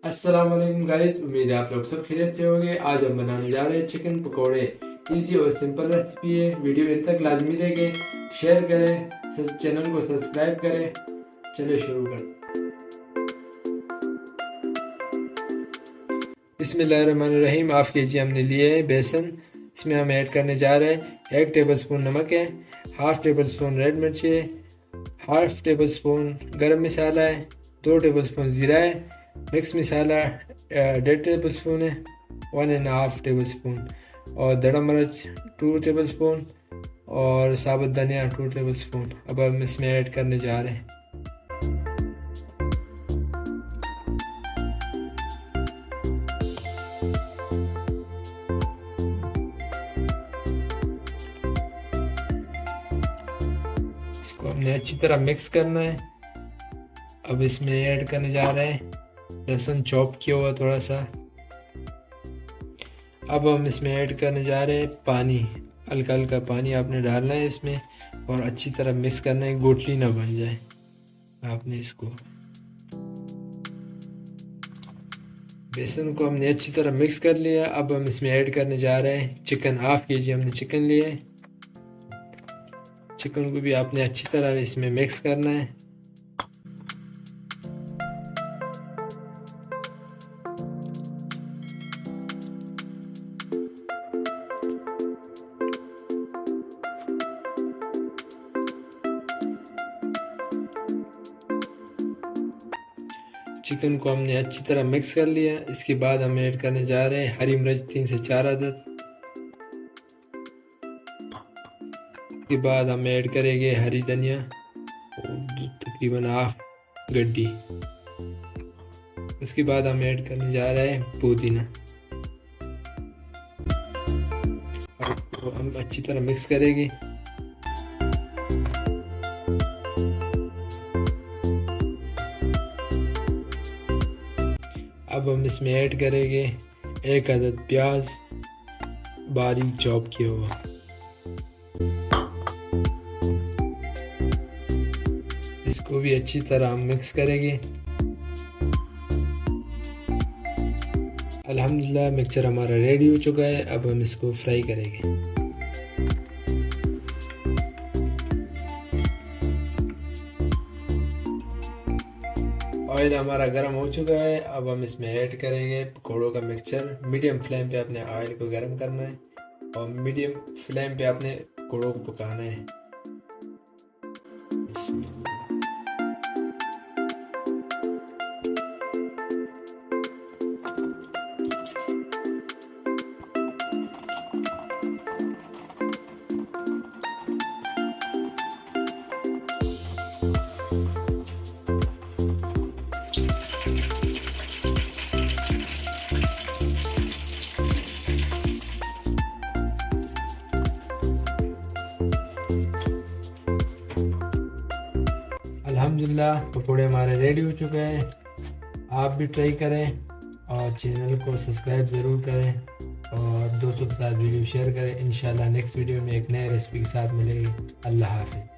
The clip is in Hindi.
अस्सलाम वालेकुम गाइस, उम्मीद है आप लोग सब खैरियत से होंगे। आज हम बनाने जा रहे हैं चिकन पकोड़े। इजी और सिंपल रेसिपी है। वीडियो इन तक लाजमी देखें, शेयर करें, चैनल को सब्सक्राइब करें। चलिए शुरू करते बिस्मिल्लाहिर्रहमानिर्रहीम। माफ़ कीजिए, हमने लिए है बेसन। इसमें हम ऐड करने जा रहे हैं 1 टेबलस्पून नमक है, हाफ़ टेबल स्पून रेड मिर्ची है, हाफ़ टेबल स्पून गर्म मसाला है, 2 टेबलस्पून ज़ीरा है, मिक्स मसाला 1.5 टेबल स्पून है, 1.5 टेबल स्पून, और दड़ा मिर्च 2 टेबल स्पून, और साबुत धनिया 2 टेबल स्पून। अब हम इसमें ऐड करने जा रहे हैं। इसको हमने अच्छी तरह मिक्स करना है। अब इसमें ऐड करने जा रहे हैं लहसुन चॉप किया हुआ थोड़ा सा। अब हम इसमें ऐड करने जा रहे हैं पानी। हल्का हल्का पानी आपने डालना है इसमें और अच्छी तरह मिक्स करना है, गोटली ना बन जाए। आपने इसको बेसन को हमने अच्छी तरह मिक्स कर लिया। अब हम इसमें ऐड करने जा रहे हैं चिकन। 1/2 kg हमने चिकन लिया है। चिकन को भी आपने अच्छी तरह इसमें मिक्स करना है। चिकन को हमने अच्छी तरह मिक्स कर लिया। इसके बाद हम ऐड करने जा रहे हैं हरी मिर्च 3 से 4 अदद। इसके बाद हम ऐड करेंगे हरी धनिया तकरीबन 1/2 गड्डी। उसके बाद हम ऐड करने जा रहे हैं पुदीना। और हम अच्छी तरह मिक्स करेंगे। अब हम इसमें ऐड करेंगे 1 अदद प्याज बारीक चॉप किया हुआ। इसको भी अच्छी तरह हम मिक्स करेंगे। अल्हम्दुलिल्लाह मिक्सचर हमारा रेडी हो चुका है। अब हम इसको फ्राई करेंगे। ऑयल हमारा गर्म हो चुका है। अब हम इसमें ऐड करेंगे पकौड़ों का मिक्सचर। मीडियम फ्लेम पे अपने ऑयल को गर्म करना है और मीडियम फ्लेम पे अपने पकौड़ों को पकाना है। अल्हम्दुलिल्लाह पकौड़े हमारे रेडी हो चुके हैं। आप भी ट्राई करें और चैनल को सब्सक्राइब ज़रूर करें और दोस्तों के साथ वीडियो शेयर करें। इंशाल्लाह नेक्स्ट वीडियो में एक नए रेसिपी के साथ मिलेगी। अल्लाह हाफ़िज़।